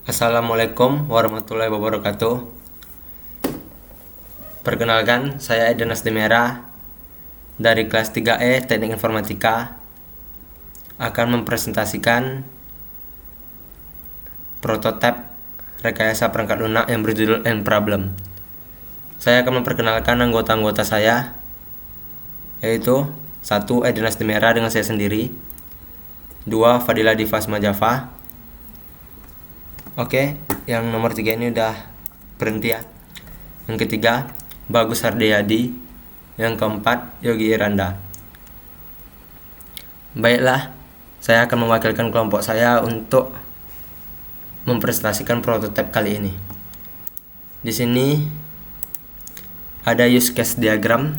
Assalamualaikum warahmatullahi wabarakatuh. Perkenalkan, saya Eden Asdemera dari kelas 3E Teknik Informatika akan mempresentasikan prototipe rekayasa perangkat lunak yang berjudul N Problem. Saya akan memperkenalkan anggota-anggota saya, yaitu 1. Eden Asdemera dengan saya sendiri, 2. Fadila Divasma Java. Oke, yang nomor 3 ini udah berhenti ya. Yang ketiga, Bagus Hardeyadi. Yang keempat, Yogi Iranda. Baiklah, saya akan mewakilkan kelompok saya untuk mempresentasikan prototipe kali ini. Di sini ada use case diagram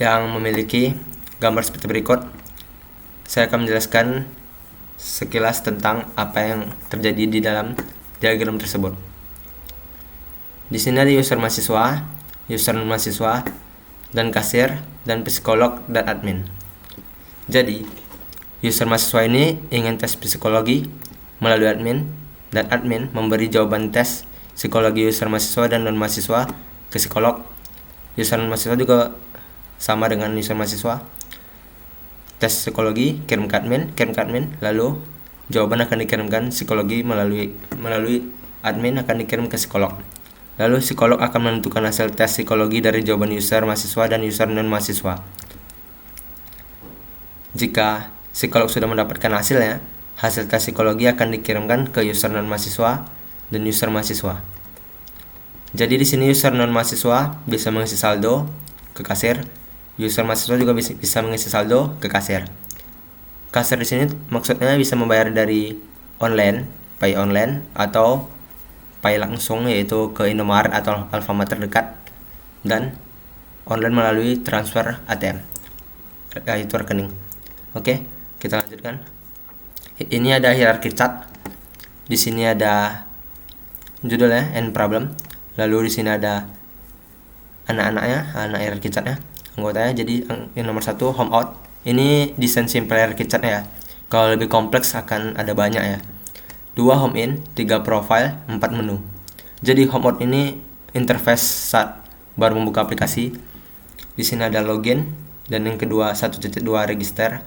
yang memiliki gambar seperti berikut. Saya akan menjelaskan sekilas tentang apa yang terjadi di dalam diagram tersebut. Di sini ada user mahasiswa, user non mahasiswa, dan kasir, dan psikolog dan admin. Jadi, user mahasiswa ini ingin tes psikologi melalui admin, dan admin memberi jawaban tes psikologi user mahasiswa dan non mahasiswa ke psikolog. User non mahasiswa juga sama dengan user mahasiswa. Tes psikologi kirim ke admin, lalu jawaban akan dikirimkan psikologi melalui admin akan dikirim ke psikolog. Lalu psikolog akan menentukan hasil tes psikologi dari jawaban user mahasiswa dan user non mahasiswa. Jika psikolog sudah mendapatkan hasilnya, hasil tes psikologi akan dikirimkan ke user non mahasiswa dan user mahasiswa. Jadi di sini user non mahasiswa bisa mengisi saldo ke kasir, user mahasiswa juga bisa mengisi saldo ke kasir. Kasir di sini maksudnya bisa membayar dari online, pay online, atau pay langsung, yaitu ke Indomaret atau Alfamart terdekat, dan online melalui transfer ATM, yaitu rekening. Oke, kita lanjutkan. Ini ada hierarki chart. Di sini ada judulnya N Problem. Lalu di sini ada anak hierarki chartnya, anggotanya. Jadi yang nomor 1 home out. Ini desain simple hierarki chart ya. Kalau lebih kompleks akan ada banyak ya. 2 home in, 3 profile, 4 menu. Jadi home out ini interface saat baru membuka aplikasi. Di sini ada login, dan yang kedua 1.2 register.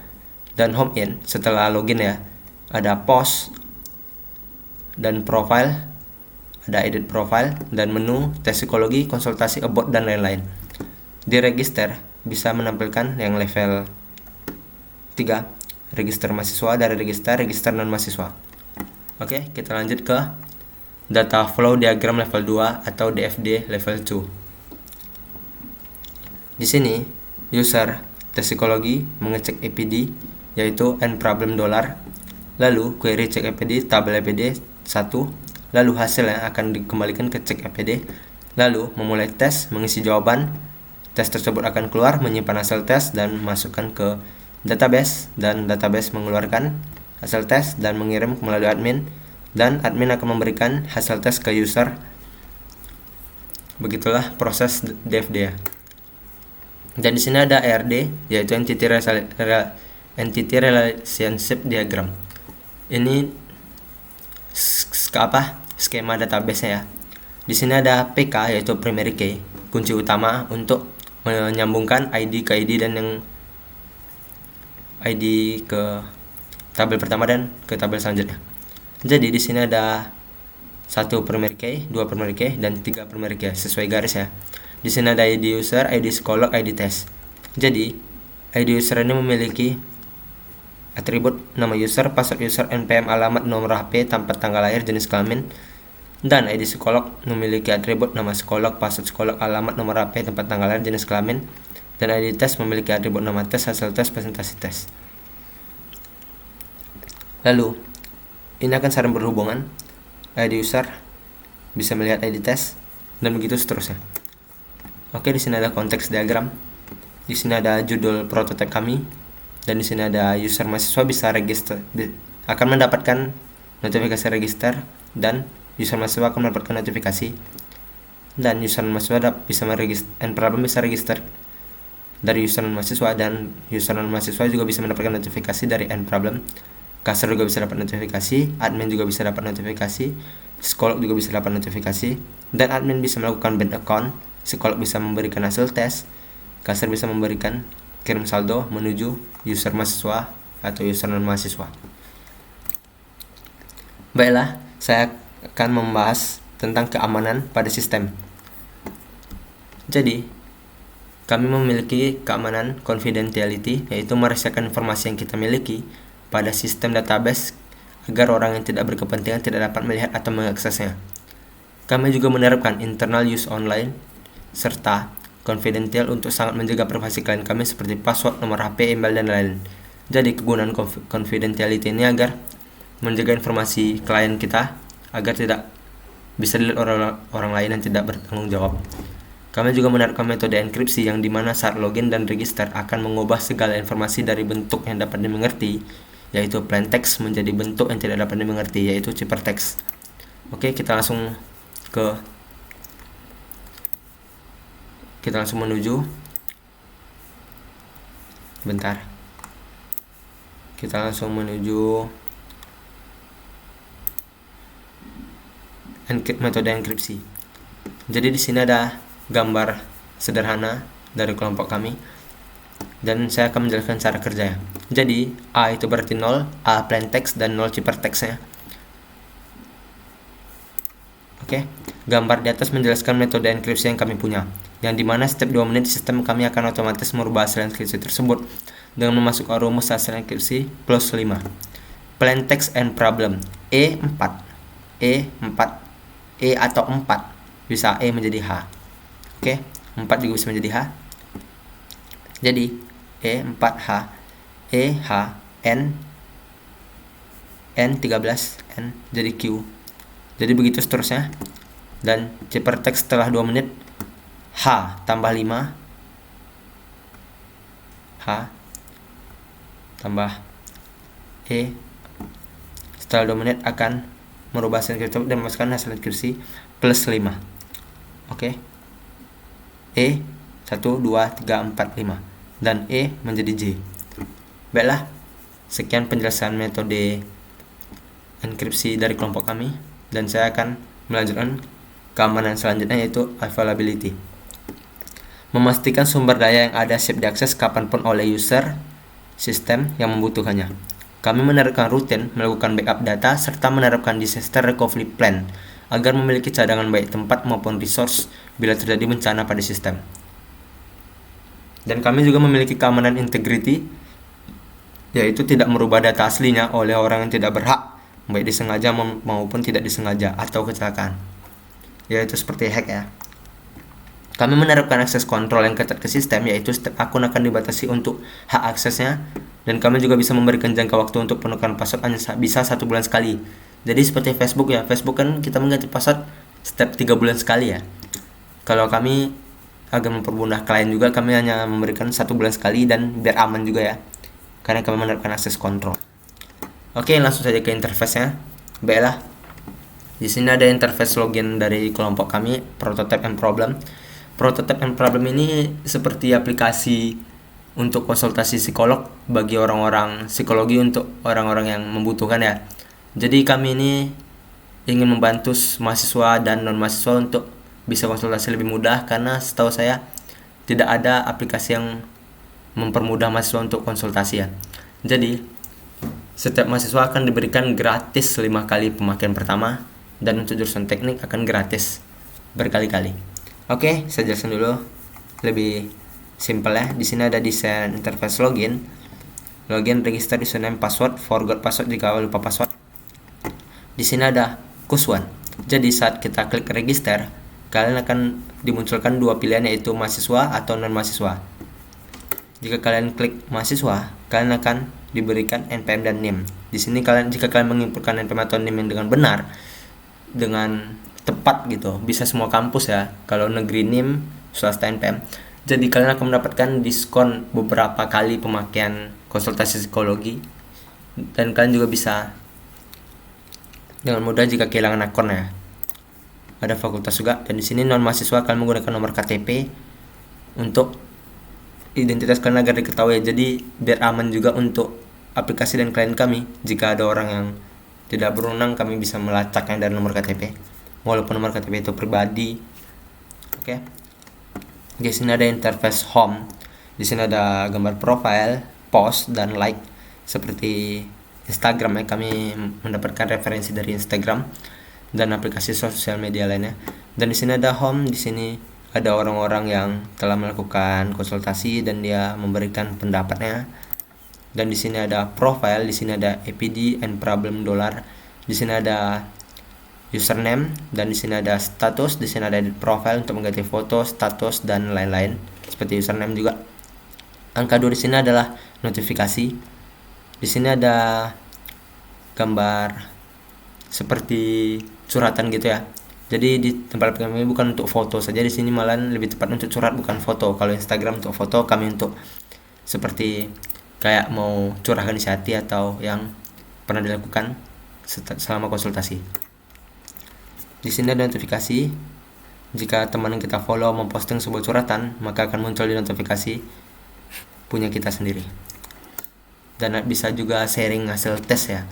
Dan home in setelah login ya, ada post dan profile, ada edit profile dan menu, tes psikologi, konsultasi, about, dan lain-lain. Di register bisa menampilkan yang level 3, register mahasiswa, dari register non mahasiswa. Oke, kita lanjut ke data flow diagram level 2 atau DFD level 2. Di sini user tes psikologi mengecek EPD, yaitu N problem dollar, lalu query cek EPD tabel EPD 1, lalu hasil yang akan dikembalikan ke cek EPD, lalu memulai tes, mengisi jawaban tes tersebut akan keluar, menyimpan hasil tes dan masukkan ke database, dan database mengeluarkan hasil tes dan mengirim melalui admin, dan admin akan memberikan hasil tes ke user. Begitulah proses DFD ya. Dan di sini ada ERD, yaitu Entity Relationship Diagram. Ini skema database ya. Di sini ada PK, yaitu primary key, kunci utama untuk menyambungkan ID ke ID dan yang ID ke tabel pertama dan ke tabel selanjutnya. Jadi di sini ada 1 primary key, 2 primary key, dan 3 primary key sesuai garis ya. Di sini ada ID user, ID psikolog, ID test. Jadi ID user ini memiliki atribut nama user, password user, NPM, alamat, nomor HP, tempat, tanggal lahir, jenis kelamin. Dan ID psikolog memiliki atribut nama psikolog, password psikolog, alamat, nomor HP, tempat, tanggal lahir, jenis kelamin. Dan ID test memiliki atribut nama tes, hasil tes, presentasi tes. Lalu ini akan saling berhubungan. ID user bisa melihat ID test dan begitu seterusnya. Oke, di sini ada konteks diagram. Di sini ada judul prototipe kami, dan di sini ada user mahasiswa bisa register, akan mendapatkan notifikasi register, dan user mahasiswa akan mendapatkan notifikasi, dan user mahasiswa bisa meregister, N problem bisa register dari user non mahasiswa, dan user non mahasiswa juga bisa mendapatkan notifikasi dari N problem Kasir juga bisa dapat notifikasi, admin juga bisa dapat notifikasi, psikolog juga bisa dapat notifikasi, dan admin bisa melakukan ban account, psikolog bisa memberikan hasil tes, kasir bisa memberikan kirim saldo menuju user mahasiswa atau user non mahasiswa. Baiklah, saya akan membahas tentang keamanan pada sistem. Jadi, kami memiliki keamanan confidentiality, yaitu merahasiakan informasi yang kita miliki pada sistem database agar orang yang tidak berkepentingan tidak dapat melihat atau mengaksesnya. Kami juga menerapkan internal use online serta confidential untuk sangat menjaga privasi klien kami seperti password, nomor HP, email, dan lain-lain. Jadi kegunaan confidentiality ini agar menjaga informasi klien kita agar tidak bisa dilihat orang lain yang tidak bertanggung jawab. Kami juga menerapkan metode enkripsi yang dimana saat login dan register akan mengubah segala informasi dari bentuk yang dapat dimengerti, yaitu plain text, menjadi bentuk yang tidak dapat dimengerti, yaitu ciphertext. Oke, kita langsung menuju. Bentar. Kita langsung menuju metode enkripsi. Jadi di sini ada gambar sederhana dari kelompok kami dan saya akan menjelaskan cara kerjanya. Jadi A itu berarti 0, A plain text dan 0 ciphertextnya. Oke, gambar di atas menjelaskan metode enkripsi yang kami punya, yang dimana setiap 2 menit sistem kami akan otomatis merubah hasil enkripsi tersebut dengan memasukkan rumus hasil enkripsi plus 5. Plain text and problem E4 E atau 4 bisa E menjadi H. Oke, 4 juga bisa menjadi H. Jadi E4H EH N13 N jadi Q. Jadi begitu seterusnya. Dan ciphertext setelah 2 menit H tambah 5 H tambah E setelah 2 menit akan merubah hasil enkripsi dan memasukkan hasil enkripsi plus 5. Oke. E 1, 2, 3, 4, 5 dan E menjadi J. Baiklah, sekian penjelasan metode enkripsi dari kelompok kami dan saya akan melanjutkan keamanan selanjutnya, yaitu availability. Memastikan sumber daya yang ada siap diakses kapanpun oleh user sistem yang membutuhkannya. Kami menerapkan rutin melakukan backup data serta menerapkan disaster recovery plan agar memiliki cadangan baik tempat maupun resource bila terjadi bencana pada sistem. Dan kami juga memiliki keamanan integrity, yaitu tidak merubah data aslinya oleh orang yang tidak berhak, baik disengaja maupun tidak disengaja atau kecelakaan, yaitu seperti hack ya. Kami menerapkan akses kontrol yang ketat ke sistem, yaitu setiap akun akan dibatasi untuk hak aksesnya, dan kami juga bisa memberikan jangka waktu untuk penukaran password hanya bisa 1 bulan sekali. Jadi seperti Facebook ya, Facebook kan kita mengganti password setiap 3 bulan sekali ya. Kalau kami agak mempermudah klien juga, kami hanya memberikan 1 bulan sekali dan biar aman juga ya, karena kami menerapkan akses kontrol. Oke, langsung saja ke interface-nya. Baiklah, di sini ada interface login dari kelompok kami, Prototype and Problem. Prototype and Problem ini seperti aplikasi untuk konsultasi psikolog bagi orang-orang psikologi, untuk orang-orang yang membutuhkan ya. Jadi kami ini ingin membantu mahasiswa dan non mahasiswa untuk bisa konsultasi lebih mudah, karena setahu saya tidak ada aplikasi yang mempermudah mahasiswa untuk konsultasi ya. Jadi setiap mahasiswa akan diberikan gratis 5 kali pemakaian pertama, dan untuk jurusan teknik akan gratis berkali-kali. Oke, saya jelaskan dulu lebih simpel ya. Di sini ada desain interface login. Login, register, username, password, forgot password jika lupa password. Di sini ada kuswan. Jadi saat kita klik register, kalian akan dimunculkan 2 pilihan, yaitu mahasiswa atau non mahasiswa. Jika kalian klik mahasiswa, kalian akan diberikan NPM dan NIM. Di sini jika kalian menginputkan NPM atau NIM yang dengan benar, dengan tepat gitu, bisa semua kampus ya. Kalau negeri NIM, swasta NPM. Jadi kalian akan mendapatkan diskon beberapa kali pemakaian konsultasi psikologi, dan kalian juga bisa dengan mudah jika kehilangan akun ya. Ada fakultas juga, dan di sini non mahasiswa kalian menggunakan nomor KTP untuk identitas kalian agar diketahui. Jadi biar aman juga untuk aplikasi dan klien kami. Jika ada orang yang tidak berwenang, kami bisa melacaknya dari nomor KTP, walaupun nomor KTP itu pribadi. Oke. Di sini ada interface home. Di sini ada gambar profile, post, dan like seperti Instagram ya. Kami mendapatkan referensi dari Instagram dan aplikasi sosial media lainnya. Dan di sini ada home. Di sini ada orang-orang yang telah melakukan konsultasi dan dia memberikan pendapatnya. Dan di sini ada profile. Di sini ada APD and problem dollar. Di sini ada username, dan di sini ada status. Di sini ada edit profile untuk mengganti foto, status, dan lain-lain seperti username juga. Angka 2 di sini adalah notifikasi. Di sini ada gambar seperti curhatan gitu ya. Jadi di tempat kami bukan untuk foto saja, di sini malah lebih tepat untuk curhat bukan foto. Kalau Instagram untuk foto, kami untuk seperti kayak mau curahkan isi hati atau yang pernah dilakukan selama konsultasi. Di sini ada notifikasi. Jika teman yang kita follow memposting sebuah curhatan, maka akan muncul di notifikasi punya kita sendiri. Dan bisa juga sharing hasil tes ya.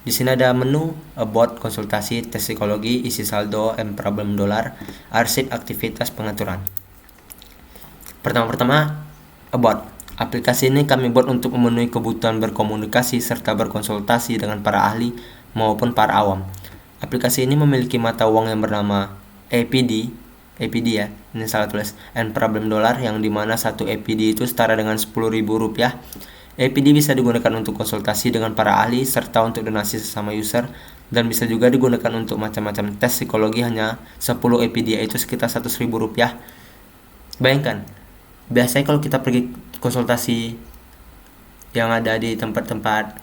Di sini ada menu about, konsultasi, tes psikologi, isi saldo, and problem dollar, arsip, aktivitas, pengaturan. Pertama about. Aplikasi ini kami buat untuk memenuhi kebutuhan berkomunikasi serta berkonsultasi dengan para ahli maupun para awam. Aplikasi ini memiliki mata uang yang bernama APD ya, ini salah tulis, and problem dollar, yang dimana satu APD itu setara dengan Rp10.000. APD bisa digunakan untuk konsultasi dengan para ahli serta untuk donasi sesama user, dan bisa juga digunakan untuk macam-macam tes psikologi. Hanya 10 APD itu sekitar Rp100.000. Bayangkan, biasanya kalau kita pergi konsultasi yang ada di tempat-tempat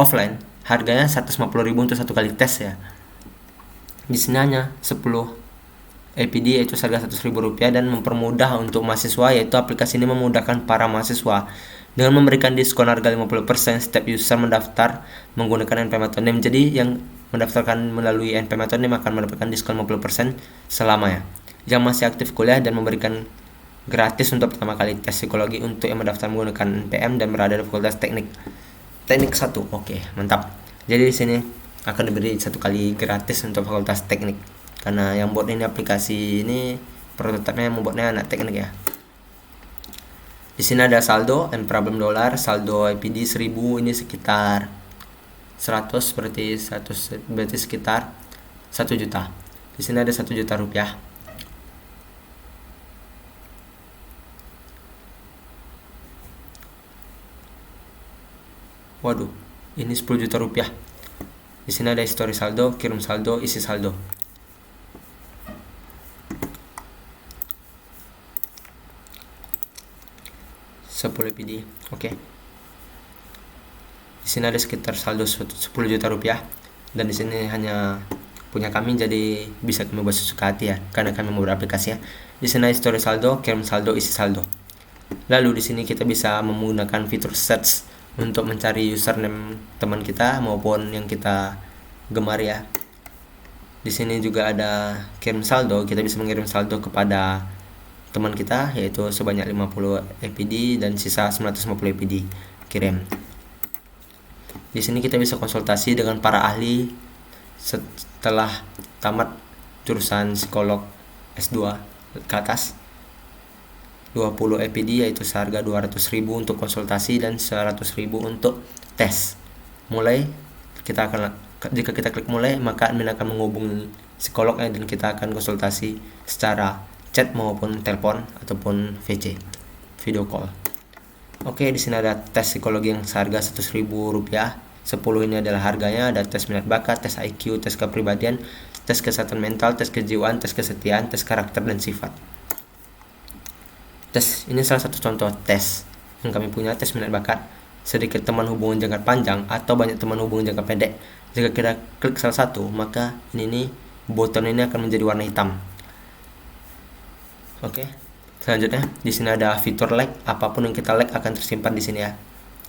offline, harganya Rp150.000 untuk satu kali tes ya. Di sini hanya 10 APD yaitu harga Rp100.000 dan mempermudah untuk mahasiswa, yaitu aplikasi ini memudahkan para mahasiswa dengan memberikan diskon harga 50% setiap user mendaftar menggunakan NP Metonym. Jadi yang mendaftarkan melalui NP Metonym akan mendapatkan diskon 50% selamanya. Yang masih aktif kuliah dan memberikan gratis untuk pertama kali tes psikologi untuk yang mendaftar menggunakan NPM dan berada di Fakultas Teknik 1. Oke, mantap. Jadi di sini akan diberi satu kali gratis untuk Fakultas Teknik. Karena yang buat ini aplikasi ini prototipenya yang membuatnya anak teknik ya. Di sini ada saldo and problem dollar. Saldo APD 1000 ini sekitar 100 berarti sekitar 1 juta. Di sini ada 1 juta rupiah. Waduh, ini 10 juta rupiah. Di sini ada histori saldo, kirim saldo, isi saldo. APD. Oke. Di sini ada sekitar saldo 10 juta rupiah, dan di sini hanya punya kami, jadi bisa kami buat sesuka hati ya, karena kami mau beraplikasi ya. Di sini histori saldo, kirim saldo, isi saldo. Lalu di sini kita bisa menggunakan fitur search untuk mencari username teman kita maupun yang kita gemar ya. Di sini juga ada kirim saldo, kita bisa mengirim saldo kepada teman kita yaitu sebanyak 50 APD dan sisa 950 APD kirim. Di sini kita bisa konsultasi dengan para ahli setelah tamat jurusan psikolog S2 ke atas. 20 APD yaitu seharga 200.000 untuk konsultasi dan 100.000 untuk tes. Jika kita klik mulai, maka admin akan menghubungi psikolognya dan kita akan konsultasi secara chat maupun telepon ataupun VC, video call. Oke, di sini ada tes psikologi yang seharga Rp100.000. 10 ini adalah harganya. Ada tes minat bakat, tes IQ, tes kepribadian, tes kesehatan mental, tes kejiwaan, tes kesetiaan, tes karakter dan sifat. Tes ini salah satu contoh tes yang kami punya, tes minat bakat. Sedikit teman hubungan jangka panjang atau banyak teman hubungan jangka pendek. Jika kita klik salah satu, maka ini button ini akan menjadi warna hitam. Oke. Selanjutnya di sini ada fitur like. Apapun yang kita like akan tersimpan di sini ya.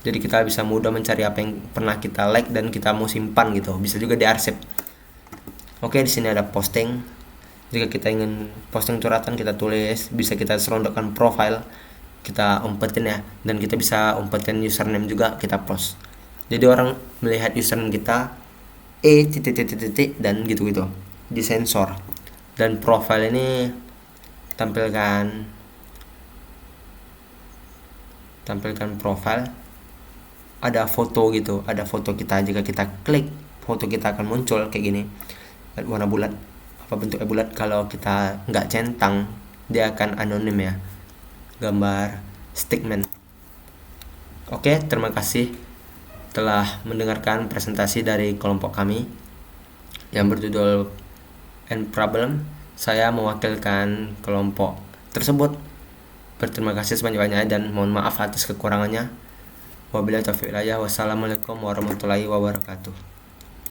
Jadi kita bisa mudah mencari apa yang pernah kita like dan kita mau simpan gitu. Bisa juga diarsip. Oke, di sini ada posting. Jika kita ingin posting curhatan kita tulis, bisa kita serondokkan profile. kita umpetin ya, dan kita bisa umpetin username juga kita post. Jadi orang melihat username kita titik dan gitu-gitu, disensor. Dan profile ini tampilkan profile, ada foto gitu, ada foto kita. Jika kita klik, foto kita akan muncul kayak gini, warna bulat, bentuknya bulat. Kalau kita nggak centang, dia akan anonim ya, gambar stickman. Oke, terima kasih telah mendengarkan presentasi dari kelompok kami yang berjudul End Problem. Saya mewakilkan kelompok tersebut. Berterima kasih sebanyak-banyaknya dan mohon maaf atas kekurangannya. Wabillahi taufiq wal hidayah. Wassalamualaikum warahmatullahi wabarakatuh.